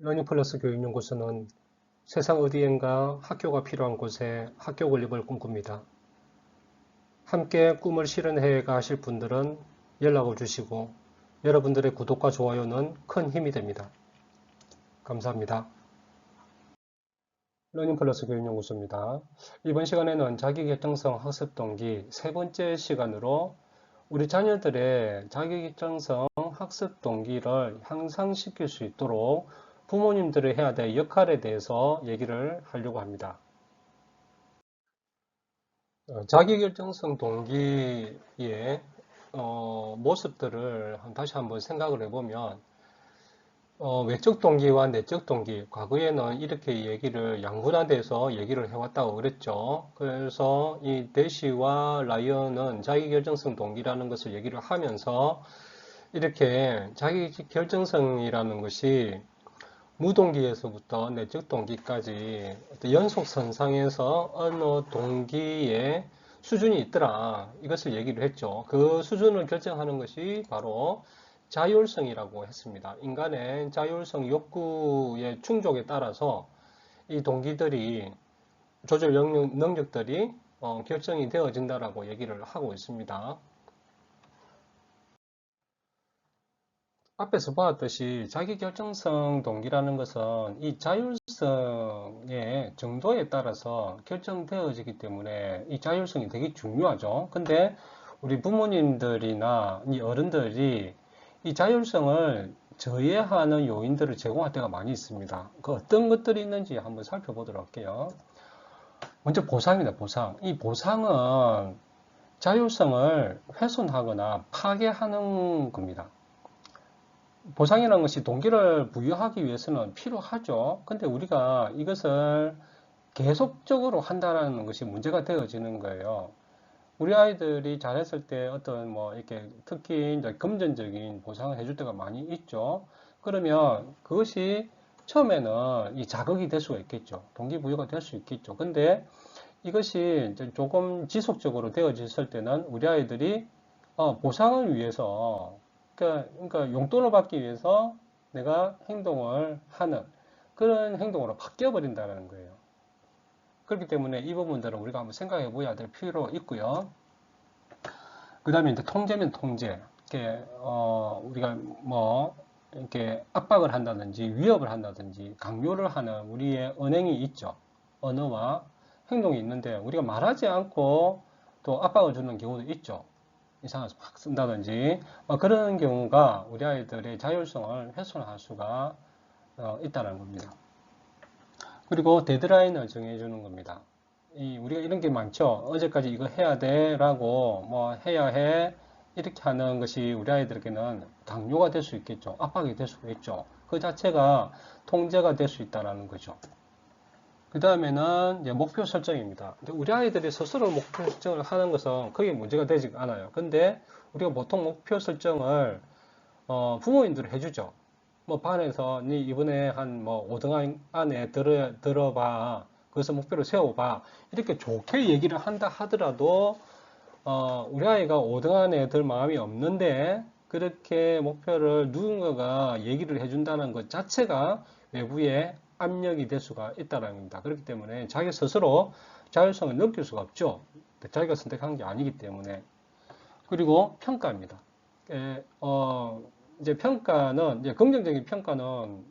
러닝플러스 교육연구소는 세상 어디엔가 학교가 필요한 곳에 학교 건립을 꿈꿉니다. 함께 꿈을 실현해가 하실 분들은 연락을 주시고 여러분들의 구독과 좋아요는 큰 힘이 됩니다. 감사합니다. 러닝플러스 교육연구소입니다. 이번 시간에는 자기결정성 학습 동기 세 번째 시간으로 우리 자녀들의 자기결정성 학습 동기를 향상시킬 수 있도록 부모님들이 해야 될 역할에 대해서 얘기를 하려고 합니다. 자기결정성 동기의 모습들을 다시 한번 생각을 해보면 외적 동기와 내적 동기, 과거에는 이렇게 얘기를 양분화돼서 얘기를 해왔다고 그랬죠. 그래서 이 대시와 라이언은 자기결정성 동기라는 것을 얘기를 하면서 이렇게 자기결정성이라는 것이 무동기에서부터 내적 동기까지 연속선상에서 어느 동기의 수준이 있더라. 이것을 얘기를 했죠. 그 수준을 결정하는 것이 바로 자율성이라고 했습니다. 인간의 자율성 욕구의 충족에 따라서 이 동기들이 조절 능력들이 결정이 되어진다라고 얘기를 하고 있습니다. 앞에서 보았듯이 자기결정성 동기라는 것은 이 자율성의 정도에 따라서 결정되어지기 때문에 이 자율성이 되게 중요하죠. 근데 우리 부모님들이나 이 어른들이 이 자율성을 저해하는 요인들을 제공할 때가 많이 있습니다. 그 어떤 것들이 있는지 한번 살펴보도록 할게요. 먼저 보상입니다. 보상. 이 보상은 자율성을 훼손하거나 파괴하는 겁니다. 보상이라는 것이 동기를 부여하기 위해서는 필요하죠. 근데 우리가 이것을 계속적으로 한다는 것이 문제가 되어지는 거예요. 우리 아이들이 잘했을 때 어떤 이렇게 특히 이제 금전적인 보상을 해줄 때가 많이 있죠. 그러면 그것이 처음에는 이 자극이 될 수가 있겠죠. 동기부여가 될 수 있겠죠. 근데 이것이 이제 조금 지속적으로 되어졌을 때는 우리 아이들이 보상을 위해서 그러니까 용돈을 받기 위해서 내가 행동을 하는 그런 행동으로 바뀌어 버린다는 거예요. 그렇기 때문에 이 부분들은 우리가 한번 생각해 보아야 될 필요 있고요. 그 다음에 이제 통제면 통제. 이렇게 우리가 이렇게 압박을 한다든지 위협을 한다든지 강요를 하는 우리의 언행이 있죠. 언어와 행동이 있는데 우리가 말하지 않고 또 압박을 주는 경우도 있죠. 이상해서 막 쓴다든지 그런 경우가 우리 아이들의 자율성을 훼손할 수가 있다는 겁니다. 그리고 데드라인을 정해주는 겁니다. 우리가 이런 게 많죠. 어제까지 이거 해야 돼 라고 해야 해 이렇게 하는 것이 우리 아이들에게는 강요가 될 수 있겠죠. 압박이 될 수 있죠. 그 자체가 통제가 될 수 있다는 거죠. 그 다음에는 목표 설정입니다. 우리 아이들이 스스로 목표 설정을 하는 것은 크게 문제가 되지 않아요. 근데 우리가 보통 목표 설정을 부모님들이 해주죠. 반에서 니 이번에 한 5등 안에 들어봐. 그래서 목표를 세워봐. 이렇게 좋게 얘기를 한다 하더라도 우리 아이가 5등 안에 들 마음이 없는데 그렇게 목표를 누군가가 얘기를 해준다는 것 자체가 외부의 압력이 될 수가 있다는 겁니다. 그렇기 때문에 자기 스스로 자율성을 느낄 수가 없죠. 자기가 선택한 게 아니기 때문에. 그리고 평가입니다. 이제 평가는, 이제 긍정적인 평가는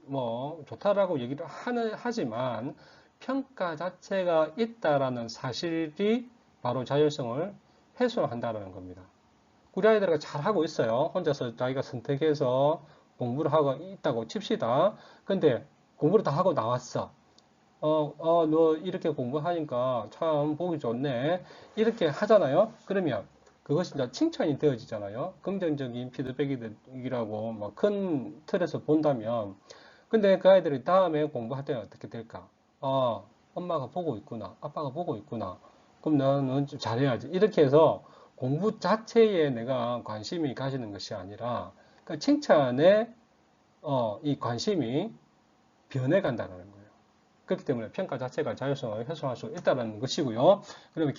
좋다라고 얘기를 하지만 평가 자체가 있다라는 사실이 바로 자율성을 훼손한다는 겁니다. 우리 아이들이 잘하고 있어요. 혼자서 자기가 선택해서 공부를 하고 있다고 칩시다. 근데 공부를 다 하고 나왔어. 너 이렇게 공부하니까 참 보기 좋네. 이렇게 하잖아요. 그러면 그것이 이제 칭찬이 되어지잖아요. 긍정적인 피드백이라고 큰 틀에서 본다면. 근데 그 아이들이 다음에 공부할 때는 어떻게 될까? 엄마가 보고 있구나. 아빠가 보고 있구나. 그럼 나는 좀 잘해야지. 이렇게 해서 공부 자체에 내가 관심이 가지는 것이 아니라, 그 칭찬에, 이 관심이 변해간다는 거예요. 그렇기 때문에 평가 자체가 자율성을 훼손할 수 있다는 것이고요. 그다음에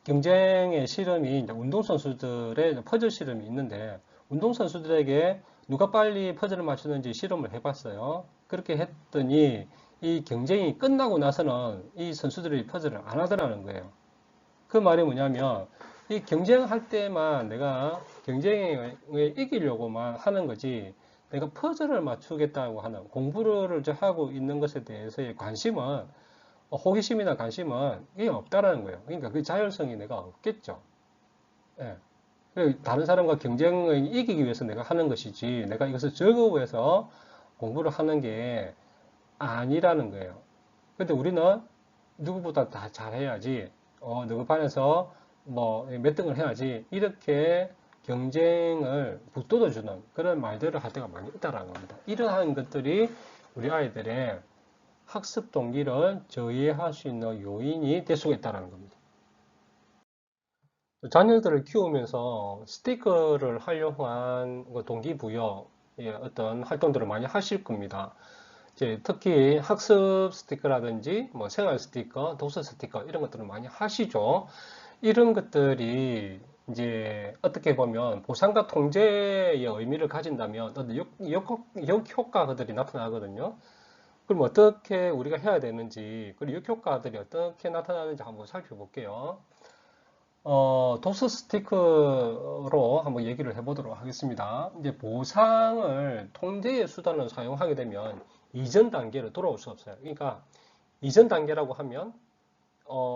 경쟁의 실험이 이제 운동선수들의 퍼즐 실험이 있는데, 운동선수들에게 누가 빨리 퍼즐을 맞추는지 실험을 해봤어요. 그렇게 했더니 이 경쟁이 끝나고 나서는 이 선수들이 퍼즐을 안 하더라는 거예요. 그 말이 뭐냐면 이 경쟁할 때만 내가 경쟁에 이기려고만 하는 거지 내가 퍼즐을 맞추겠다고 하는 공부를 하고 있는 것에 대해서의 관심은 호기심이나 관심은 이게 없다라는 거예요. 그러니까 그 자율성이 내가 없겠죠. 예. 다른 사람과 경쟁을 이기기 위해서 내가 하는 것이지 내가 이것을 즐거워해서 공부를 하는 게 아니라는 거예요. 근데 우리는 누구보다 다 잘해야지, 누구 반에서 뭐 몇 등을 해야지 이렇게 경쟁을 북돋워주는 그런 말들을 할 때가 많이 있다는 겁니다. 이러한 것들이 우리 아이들의 학습 동기를 저해할 수 있는 요인이 될 수가 있다는 겁니다. 자녀들을 키우면서 스티커를 활용한 동기부여의 어떤 활동들을 많이 하실 겁니다. 이제 특히 학습 스티커라든지 뭐 생활 스티커, 독서 스티커 이런 것들을 많이 하시죠. 이런 것들이 이제 어떻게 보면 보상과 통제의 의미를 가진다면 어떤 역효과들이 나타나거든요. 그럼 어떻게 우리가 해야 되는지, 그리고 역효과들이 어떻게 나타나는지 한번 살펴볼게요. 독서 스티커로 한번 얘기를 해보도록 하겠습니다. 이제 보상을 통제의 수단으로 사용하게 되면 이전 단계로 돌아올 수 없어요. 그러니까 이전 단계라고 하면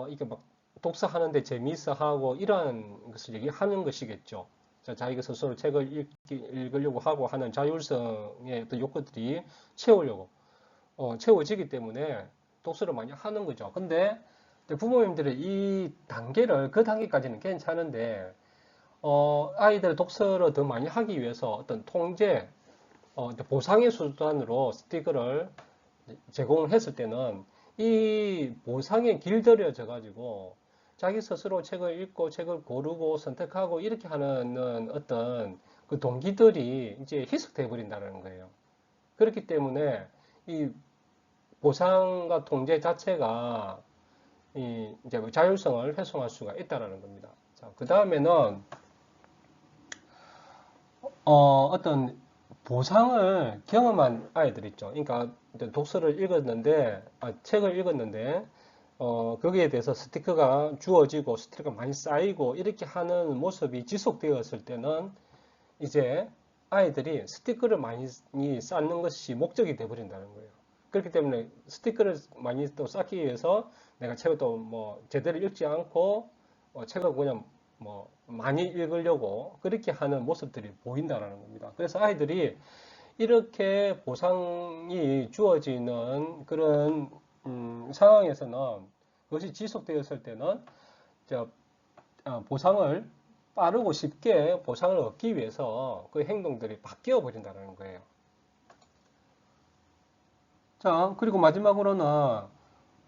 이게 막 독서하는데 재미있어 하고 이러한 것을 얘기하는 것이겠죠. 자기가 스스로 책을 읽으려고 하고 하는 자율성의 어떤 욕구들이 채워지기 때문에 독서를 많이 하는 거죠. 근데 부모님들이 이 단계를 그 단계까지는 괜찮은데 아이들 독서를 더 많이 하기 위해서 어떤 통제, 보상의 수단으로 스티커를 제공을 했을 때는 이 보상에 길들여져 가지고 자기 스스로 책을 읽고 책을 고르고 선택하고 이렇게 하는 어떤 그 동기들이 이제 희석돼 버린다는 거예요. 그렇기 때문에 이 보상과 통제 자체가 이제 자율성을 훼손할 수가 있다는 겁니다. 자, 그 다음에는 어떤 보상을 경험한 아이들 있죠. 그러니까 독서를 읽었는데, 책을 읽었는데, 거기에 대해서 스티커가 주어지고 스티커가 많이 쌓이고 이렇게 하는 모습이 지속되었을 때는 이제 아이들이 스티커를 많이 쌓는 것이 목적이 되어버린다는 거예요. 그렇기 때문에 스티커를 많이 또 쌓기 위해서 내가 책을 또 뭐 제대로 읽지 않고 책을 그냥 뭐 많이 읽으려고 그렇게 하는 모습들이 보인다는 겁니다. 그래서 아이들이 이렇게 보상이 주어지는 그런 상황에서는 그것이 지속되었을 때는 보상을 빠르고 쉽게 보상을 얻기 위해서 그 행동들이 바뀌어 버린다는 거예요. 자, 그리고 마지막으로는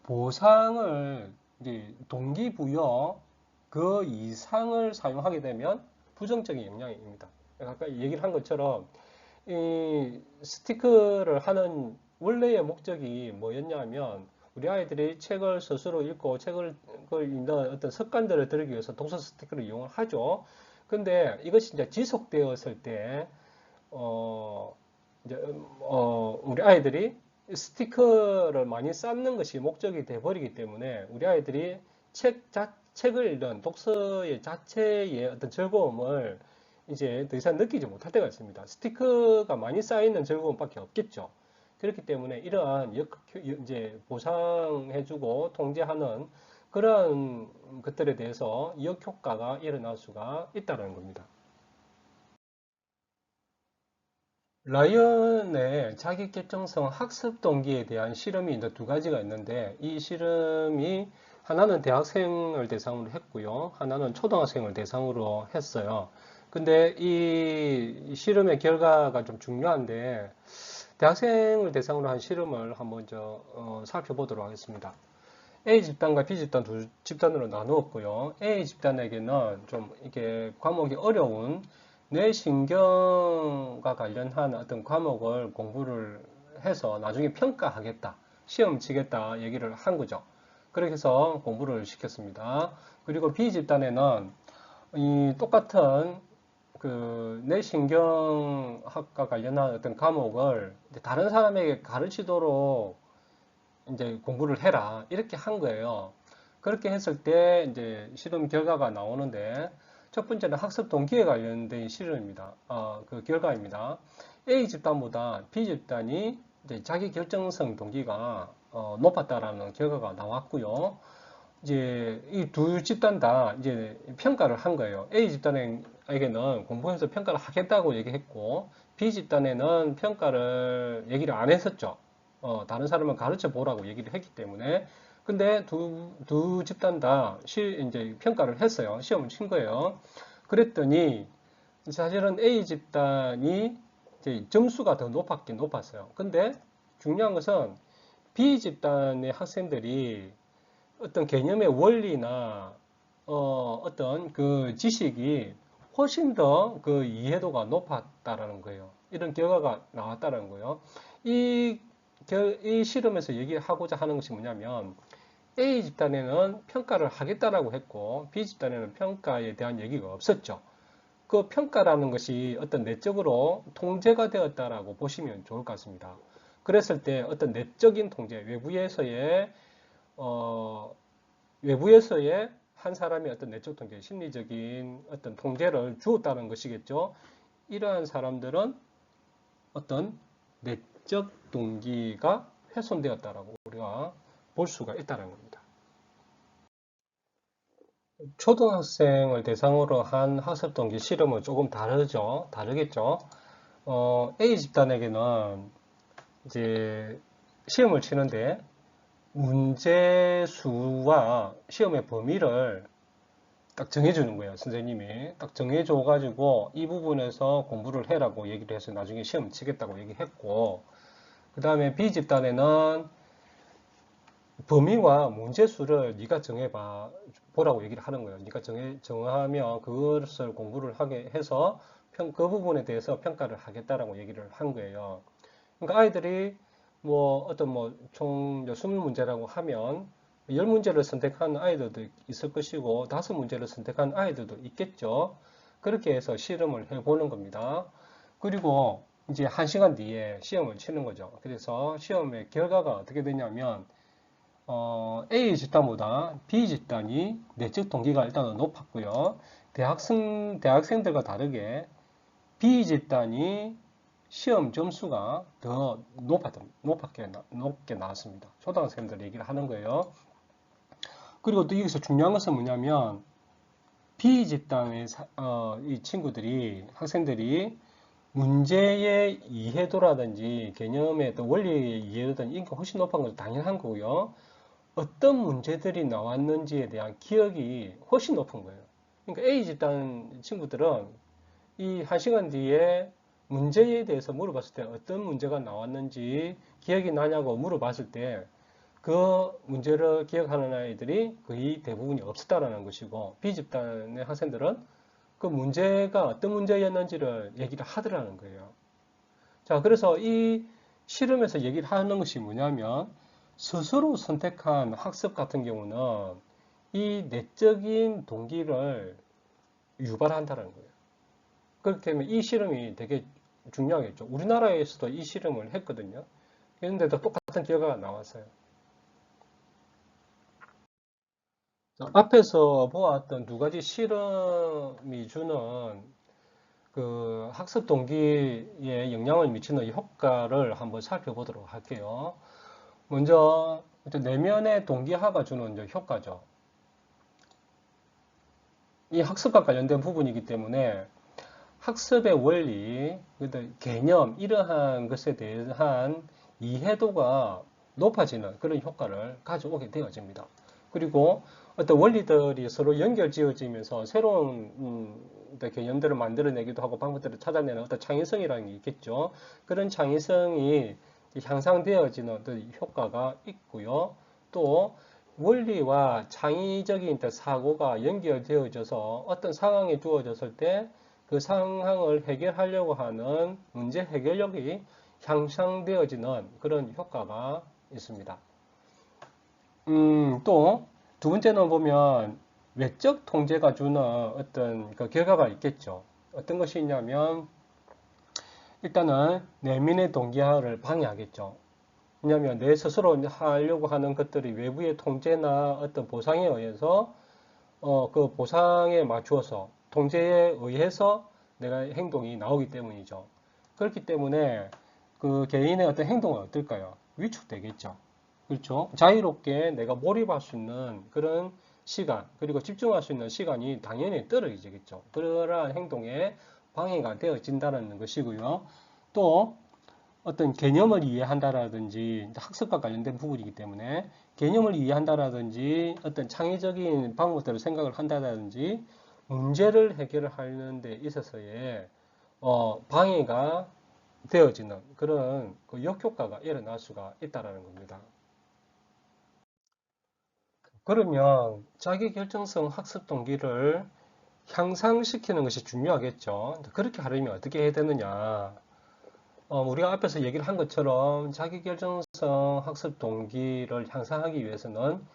보상을 이제 동기부여 그 이상을 사용하게 되면 부정적인 영향입니다. 아까 얘기를 한 것처럼 이 스티커를 하는 원래의 목적이 뭐였냐면 우리 아이들이 책을 스스로 읽고 책을 읽는 어떤 습관들을 들이기 위해서 독서 스티커를 이용을 하죠. 근데 이것이 이제 지속되었을 때, 이제, 우리 아이들이 스티커를 많이 쌓는 것이 목적이 돼버리기 때문에 우리 아이들이 책을 읽는 독서의 자체의 어떤 즐거움을 이제 더 이상 느끼지 못할 때가 있습니다. 스티커가 많이 쌓이는 즐거움밖에 없겠죠. 그렇기 때문에 이러한 이제 보상해주고 통제하는 그런 것들에 대해서 역효과가 일어날 수가 있다는 겁니다. 라이언의 자기결정성 학습 동기에 대한 실험이 이제 두 가지가 있는데 이 실험이 하나는 대학생을 대상으로 했고요. 하나는 초등학생을 대상으로 했어요. 근데 이 실험의 결과가 좀 중요한데 대학생을 대상으로 한 실험을 한번 살펴보도록 하겠습니다. A 집단과 B 집단 두 집단으로 나누었고요. A 집단에게는 좀 이게 과목이 어려운 뇌신경과 관련한 어떤 과목을 공부를 해서 나중에 평가하겠다, 시험 치겠다 얘기를 한 거죠. 그렇게 해서 공부를 시켰습니다. 그리고 B 집단에는 이 똑같은 그 뇌신경학과 관련한 어떤 과목을 이제 다른 사람에게 가르치도록 이제 공부를 해라 이렇게 한 거예요. 그렇게 했을 때 이제 실험 결과가 나오는데 첫 번째는 학습 동기에 관련된 실험입니다. 그 결과입니다. A 집단보다 B 집단이 이제 자기 결정성 동기가 높았다라는 결과가 나왔고요. 이제 이 두 집단 다 이제 평가를 한 거예요. A 집단에게는 공부해서 평가를 하겠다고 얘기했고 B 집단에는 평가를 얘기를 안 했었죠. 다른 사람을 가르쳐 보라고 얘기를 했기 때문에. 근데 두 집단 다 이제 평가를 했어요. 시험을 친 거예요. 그랬더니 사실은 A 집단이 이제 점수가 더 높았긴 높았어요. 근데 중요한 것은 B 집단의 학생들이 어떤 개념의 원리나 어떤 그 지식이 훨씬 더 그 이해도가 높았다라는 거예요. 이런 결과가 나왔다는 거예요. 이, 이 실험에서 얘기하고자 하는 것이 뭐냐면 A 집단에는 평가를 하겠다라고 했고 B 집단에는 평가에 대한 얘기가 없었죠. 그 평가라는 것이 어떤 내적으로 통제가 되었다라고 보시면 좋을 것 같습니다. 그랬을 때 어떤 내적인 통제, 외부에서의 한 사람이 어떤 내적 통제, 심리적인 어떤 통제를 주었다는 것이겠죠. 이러한 사람들은 어떤 내적 동기가 훼손되었다라고 우리가 볼 수가 있다는 겁니다. 초등학생을 대상으로 한 학습 동기 실험은 조금 다르겠죠. A 집단에게는 이제 시험을 치는데 문제 수와 시험의 범위를 딱 정해주는 거예요. 선생님이 딱 정해줘가지고 이 부분에서 공부를 해라고 얘기를 해서 나중에 시험 치겠다고 얘기했고, 그 다음에 B 집단에는 범위와 문제 수를 네가 정해봐 보라고 얘기를 하는 거예요. 네가 정하면 그것을 공부를 하게 해서 그 부분에 대해서 평가를 하겠다라고 얘기를 한 거예요. 그러니까 아이들이 뭐 어떤 총 20문제라고 하면 10문제를 선택한 아이들도 있을 것이고 5문제를 선택한 아이들도 있겠죠. 그렇게 해서 실험을 해보는 겁니다. 그리고 이제 1시간 뒤에 시험을 치는 거죠. 그래서 시험의 결과가 어떻게 되냐면 A 집단보다 B 집단이 내적 동기가 일단은 높았고요. 대학생들과 다르게 B 집단이 시험 점수가 더 높게 나왔습니다. 초등학생들 얘기를 하는 거예요. 그리고 또 여기서 중요한 것은 뭐냐면 B 집단의 이 친구들이 학생들이 문제의 이해도라든지 개념의 또 원리의 이해도든 이게 훨씬 높은 것은 당연한 거고요. 어떤 문제들이 나왔는지에 대한 기억이 훨씬 높은 거예요. 그러니까 A 집단 친구들은 이 1시간 뒤에 문제에 대해서 물어봤을 때 어떤 문제가 나왔는지 기억이 나냐고 물어봤을 때 그 문제를 기억하는 아이들이 거의 대부분이 없었다라는 것이고 B 집단의 학생들은 그 문제가 어떤 문제였는지를 얘기를 하더라는 거예요. 자, 그래서 이 실험에서 얘기를 하는 것이 뭐냐면 스스로 선택한 학습 같은 경우는 이 내적인 동기를 유발한다는 거예요. 그렇기 때문에 이 실험이 되게 중요하겠죠. 우리나라에서도 이 실험을 했거든요. 그런데도 똑같은 결과가 나왔어요. 앞에서 보았던 두 가지 실험이 주는 그 학습 동기에 영향을 미치는 효과를 한번 살펴보도록 할게요. 먼저 내면의 동기화가 주는 효과죠. 이 학습과 관련된 부분이기 때문에 학습의 원리, 개념 이러한 것에 대한 이해도가 높아지는 그런 효과를 가져오게 되어집니다. 그리고 어떤 원리들이 서로 연결지어지면서 새로운 개념들을 만들어내기도 하고 방법들을 찾아내는 어떤 창의성이라는 게 있겠죠. 그런 창의성이 향상되어지는 어떤 효과가 있고요. 또 원리와 창의적인 사고가 연결되어져서 어떤 상황이 주어졌을 때 그 상황을 해결하려고 하는 문제 해결력이 향상되어지는 그런 효과가 있습니다. 또 두 번째는 보면 외적 통제가 주는 어떤 그 결과가 있겠죠. 어떤 것이 있냐면 일단은 내면의 동기화를 방해하겠죠. 왜냐하면 내 스스로 하려고 하는 것들이 외부의 통제나 어떤 보상에 의해서 그 보상에 맞추어서 통제에 의해서 내가 행동이 나오기 때문이죠. 그렇기 때문에 그 개인의 어떤 행동은 어떨까요? 위축되겠죠. 그렇죠? 자유롭게 내가 몰입할 수 있는 그런 시간, 그리고 집중할 수 있는 시간이 당연히 떨어지겠죠. 그러한 행동에 방해가 되어진다는 것이고요. 또 어떤 개념을 이해한다라든지 학습과 관련된 부분이기 때문에 개념을 이해한다라든지 어떤 창의적인 방법대로 생각을 한다라든지 문제를 해결하는 데 있어서의 방해가 되어지는 그런 그 역효과가 일어날 수가 있다라는 겁니다. 그러면 자기결정성 학습 동기를 향상시키는 것이 중요하겠죠. 그렇게 하려면 어떻게 해야 되느냐? 우리가 앞에서 얘기를 한 것처럼 자기결정성 학습 동기를 향상하기 위해서는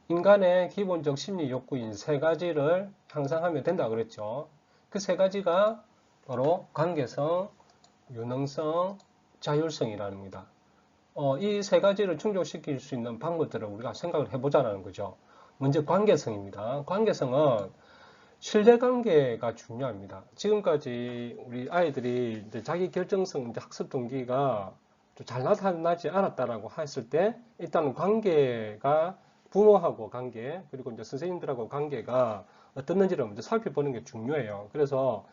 인간의 기본적 심리 욕구인 세 가지를 향상하면 된다 그랬죠. 그 세 가지가 바로 관계성, 유능성, 자율성이라는 겁니다. 이 세 가지를 충족시킬 수 있는 방법들을 우리가 생각을 해보자는 거죠. 먼저 관계성입니다. 관계성은 신뢰관계가 중요합니다. 지금까지 우리 아이들이 이제 자기 결정성 학습 동기가 잘 나타나지 않았다라고 했을 때 일단 관계가 부모하고 관계 그리고 이제 선생님들하고 관계가 어떻는지를 먼저 살펴보는 게 중요해요. 그래서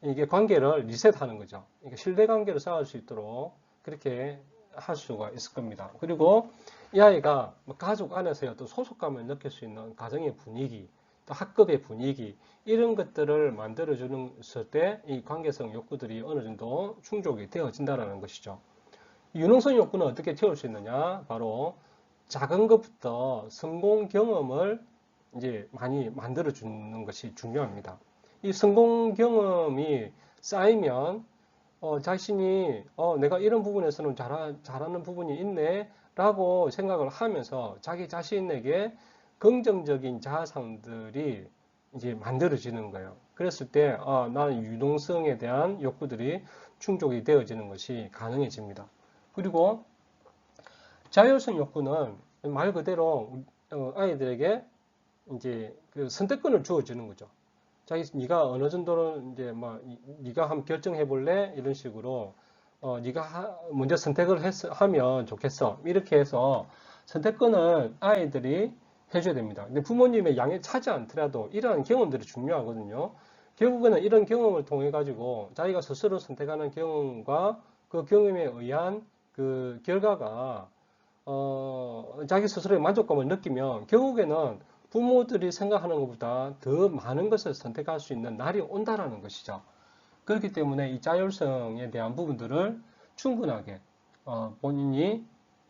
이게 관계를 리셋하는 거죠. 이게 신뢰관계를 쌓을 수 있도록 그렇게 할 수가 있을 겁니다. 그리고 이 아이가 가족 안에서의 어떤 소속감을 느낄 수 있는 가정의 분위기, 또 학급의 분위기 이런 것들을 만들어 주는 때 이 관계성 욕구들이 어느 정도 충족이 되어진다는 것이죠. 유능성 욕구는 어떻게 채울 수 있느냐? 바로 작은 것부터 성공 경험을 이제 많이 만들어 주는 것이 중요합니다. 이 성공 경험이 쌓이면 자신이 내가 이런 부분에서는 잘하는 부분이 있네 라고 생각을 하면서 자기 자신에게 긍정적인 자아상들이 이제 만들어지는 거예요. 그랬을 때 나는 유동성에 대한 욕구들이 충족이 되어지는 것이 가능해집니다. 그리고 자율성 욕구는 말 그대로 아이들에게 이제 그 선택권을 주어주는 거죠. 자기 네가 어느 정도는 이제 뭐 네가 한번 결정해 볼래 이런 식으로 네가 먼저 선택을 하면 좋겠어 이렇게 해서 선택권을 아이들이 해줘야 됩니다. 근데 부모님의 양해 차지 않더라도 이러한 경험들이 중요하거든요. 결국에는 이런 경험을 통해 가지고 자기가 스스로 선택하는 경험과 그 경험에 의한 그 결과가 자기 스스로의 만족감을 느끼면 결국에는 부모들이 생각하는 것보다 더 많은 것을 선택할 수 있는 날이 온다라는 것이죠. 그렇기 때문에 이 자율성에 대한 부분들을 충분하게 본인이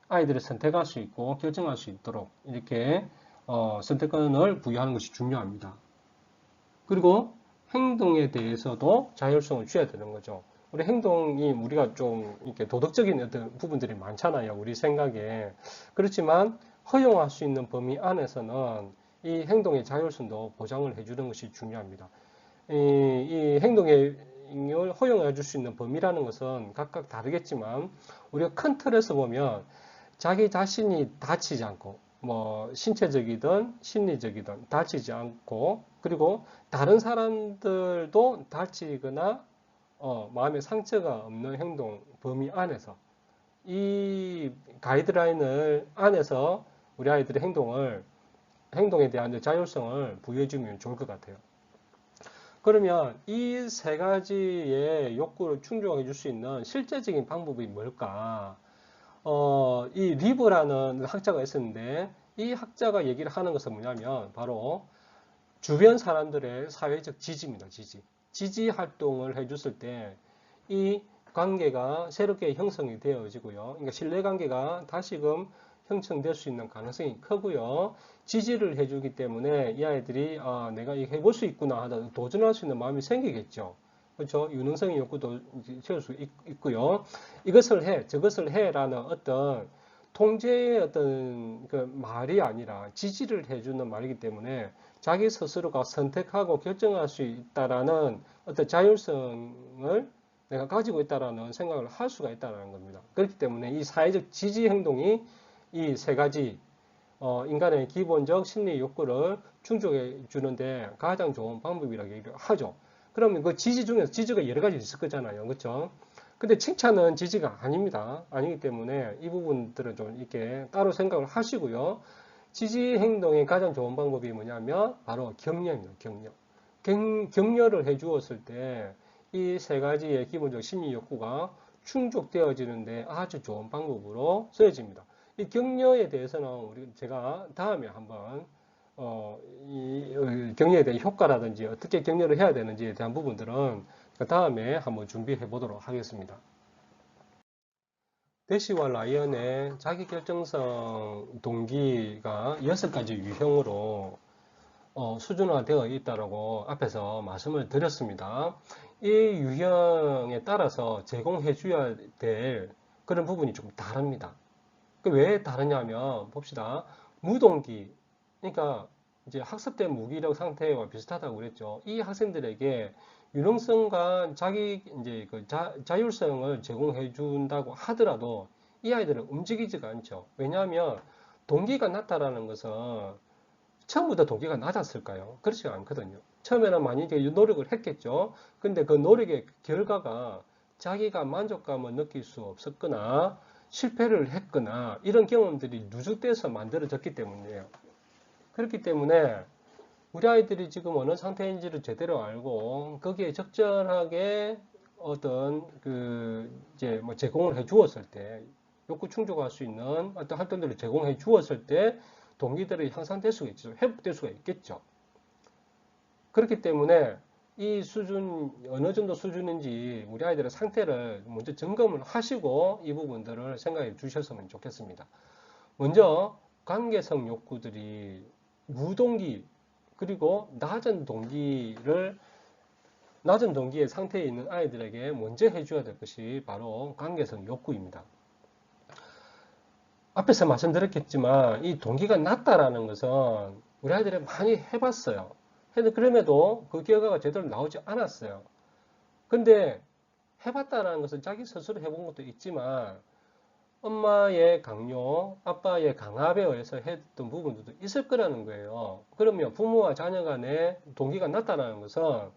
아이들을 선택할 수 있고 결정할 수 있도록 이렇게 선택권을 부여하는 것이 중요합니다. 그리고 행동에 대해서도 자율성을 줘야 되는 거죠. 우리 행동이 우리가 좀 이렇게 도덕적인 어떤 부분들이 많잖아요. 우리 생각에. 그렇지만 허용할 수 있는 범위 안에서는 이 행동의 자율성도 보장을 해주는 것이 중요합니다. 이 행동의 허용해 줄 수 있는 범위라는 것은 각각 다르겠지만 우리가 큰 틀에서 보면 자기 자신이 다치지 않고 뭐 신체적이든 심리적이든 다치지 않고 그리고 다른 사람들도 다치거나 마음에 상처가 없는 행동 범위 안에서 이 가이드라인을 안에서 우리 아이들의 행동에 대한 자율성을 부여해주면 좋을 것 같아요. 그러면 이 세 가지의 욕구를 충족해 줄 수 있는 실제적인 방법이 뭘까? 이 리브라는 학자가 있었는데 이 학자가 얘기를 하는 것은 뭐냐면 바로 주변 사람들의 사회적 지지입니다. 지지 활동을 해줬을 때 이 관계가 새롭게 형성이 되어지고요. 그러니까 신뢰관계가 다시금 형성될 수 있는 가능성이 크고요. 지지를 해주기 때문에 이 아이들이 내가 이거 해볼 수 있구나 하다 도전할 수 있는 마음이 생기겠죠. 그렇죠? 유능성의 욕구도 채울 수 있고요. 이것을 해, 저것을 해라는 어떤 통제의 어떤 그 말이 아니라 지지를 해주는 말이기 때문에 자기 스스로가 선택하고 결정할 수 있다라는 어떤 자율성을 내가 가지고 있다라는 생각을 할 수가 있다는 겁니다. 그렇기 때문에 이 사회적 지지 행동이 이 세 가지 인간의 기본적 심리 욕구를 충족해 주는데 가장 좋은 방법이라고 얘기를 하죠. 그러면 그 지지 중에서 지지가 여러 가지 있을 거잖아요. 그렇죠? 근데 칭찬은 지지가 아닙니다. 아니기 때문에 이 부분들은 좀 이렇게 따로 생각을 하시고요. 지지 행동의 가장 좋은 방법이 뭐냐면 바로 격려입니다. 격려. 격려를 해 주었을 때 이 세 가지의 기본적 심리 욕구가 충족되어지는데 아주 좋은 방법으로 쓰여집니다. 이 격려에 대해서는 제가 다음에 한번 이 격려에 대한 효과라든지 어떻게 격려를 해야 되는지에 대한 부분들은 그 다음에 한번 준비해 보도록 하겠습니다. 대시와 라이언의 자기결정성 동기가 6가지 유형으로 수준화되어 있다고 앞에서 말씀을 드렸습니다. 이 유형에 따라서 제공해 줘야 될 그런 부분이 좀 다릅니다. 왜 다르냐면 봅시다. 무동기, 그러니까 이제 학습된 무기력 상태와 비슷하다고 그랬죠. 이 학생들에게 유능성과 자기 이제 그 자율성을 제공해 준다고 하더라도 이 아이들은 움직이지가 않죠. 왜냐하면 동기가 낮다라는 것은 처음부터 동기가 낮았을까요? 그렇지 않거든요. 처음에는 많이 노력을 했겠죠. 근데 그 노력의 결과가 자기가 만족감을 느낄 수 없었거나 실패를 했거나 이런 경험들이 누적돼서 만들어졌기 때문이에요. 그렇기 때문에 우리 아이들이 지금 어느 상태인지를 제대로 알고 거기에 적절하게 어떤 그 이제 뭐 제공을 해 주었을 때 욕구 충족할 수 있는 어떤 활동들을 제공해 주었을 때 동기들이 향상될 수가 있죠. 회복될 수가 있겠죠. 그렇기 때문에 이 수준 어느 정도 수준인지 우리 아이들의 상태를 먼저 점검을 하시고 이 부분들을 생각해 주셨으면 좋겠습니다. 먼저 관계성 욕구들이 무동기 그리고 낮은 동기의 상태에 있는 아이들에게 먼저 해줘야 될 것이 바로 관계성 욕구입니다. 앞에서 말씀드렸겠지만 이 동기가 낮다라는 것은 우리 아이들이 많이 해봤어요. 그럼에도 그 결과가 제대로 나오지 않았어요. 근데 해봤다는 것은 자기 스스로 해본 것도 있지만 엄마의 강요, 아빠의 강압에 의해서 했던 부분들도 있을 거라는 거예요. 그러면 부모와 자녀 간의 동기가 낮다는 것은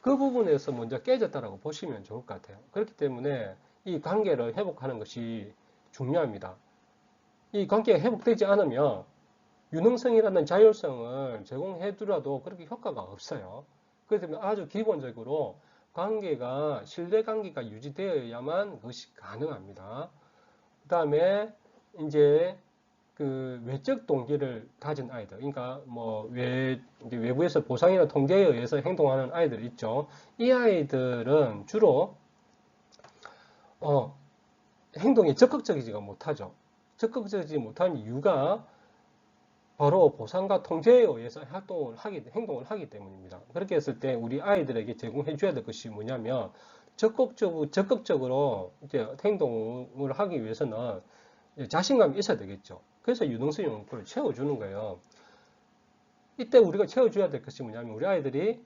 그 부분에서 먼저 깨졌다라고 보시면 좋을 것 같아요. 그렇기 때문에 이 관계를 회복하는 것이 중요합니다. 이 관계가 회복되지 않으면 유능성이라는 자율성을 제공해두라도 그렇게 효과가 없어요. 그렇기 때문에 아주 기본적으로 관계가, 신뢰관계가 유지되어야만 그것이 가능합니다. 그 다음에 이제 그 외적 동기를 가진 아이들, 그러니까 뭐 외부에서 보상이나 통제에 의해서 행동하는 아이들 있죠. 이 아이들은 주로 행동이 적극적이지가 못하죠. 적극적이지 못한 이유가 바로 보상과 통제에 의해서 행동을 하기 때문입니다. 그렇게 했을 때 우리 아이들에게 제공해 줘야 될 것이 뭐냐면 적극적으로 이제 행동을 하기 위해서는 자신감이 있어야 되겠죠. 그래서 유능성 욕구를 채워주는 거예요. 이때 우리가 채워줘야 될 것이 뭐냐면 우리 아이들이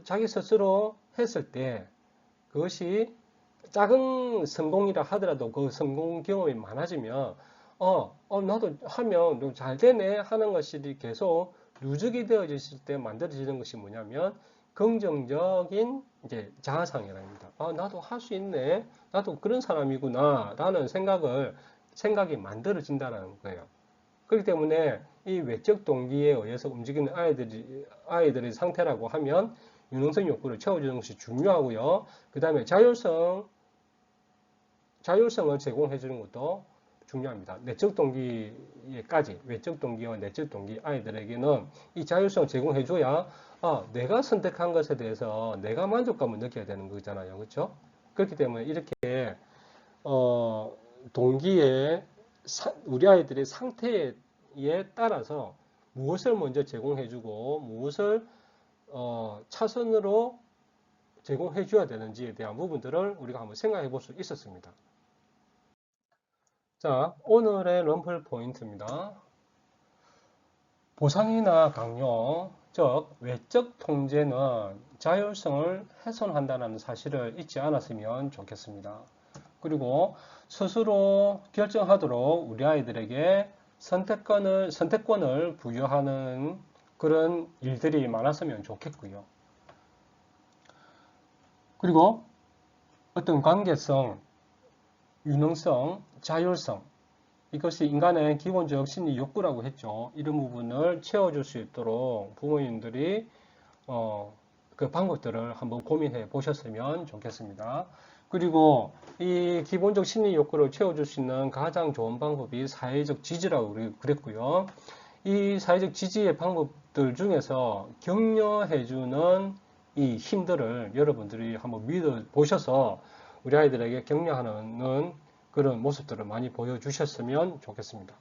자기 스스로 했을 때 그것이 작은 성공이라 하더라도 그 성공 경험이 많아지면 나도 하면 잘 되네 하는 것이 계속 누적이 되어졌을 때 만들어지는 것이 뭐냐면 긍정적인 이제 자아상이랍니다. 나도 할 수 있네. 나도 그런 사람이구나 라는 생각이 만들어진다는 거예요. 그렇기 때문에 이 외적 동기에 의해서 움직이는 아이들의 상태라고 하면 유능성 욕구를 채워주는 것이 중요하고요. 그 다음에 자율성을 제공해 주는 것도 중요합니다. 내적 동기에까지, 외적 동기와 내적 동기 아이들에게는 이 자율성을 제공해 줘야 내가 선택한 것에 대해서 내가 만족감을 느껴야 되는 거잖아요. 그렇죠? 그렇기 때문에 이렇게 동기의 우리 아이들의 상태에 따라서 무엇을 먼저 제공해주고 무엇을 차선으로 제공해 줘야 되는지에 대한 부분들을 우리가 한번 생각해 볼 수 있었습니다. 자, 오늘의 럼플 포인트입니다. 보상이나 강요, 즉 외적 통제는 자율성을 훼손한다는 사실을 잊지 않았으면 좋겠습니다. 그리고 스스로 결정하도록 우리 아이들에게 선택권을 부여하는 그런 일들이 많았으면 좋겠고요. 그리고 어떤 관계성, 유능성, 자율성, 이것이 인간의 기본적 심리 욕구라고 했죠. 이런 부분을 채워줄 수 있도록 부모님들이 그 방법들을 한번 고민해 보셨으면 좋겠습니다. 그리고 이 기본적 심리 욕구를 채워줄 수 있는 가장 좋은 방법이 사회적 지지라고 그랬고요. 이 사회적 지지의 방법들 중에서 격려해주는 이 힘들을 여러분들이 한번 믿어 보셔서 우리 아이들에게 격려하는 그런 모습들을 많이 보여주셨으면 좋겠습니다.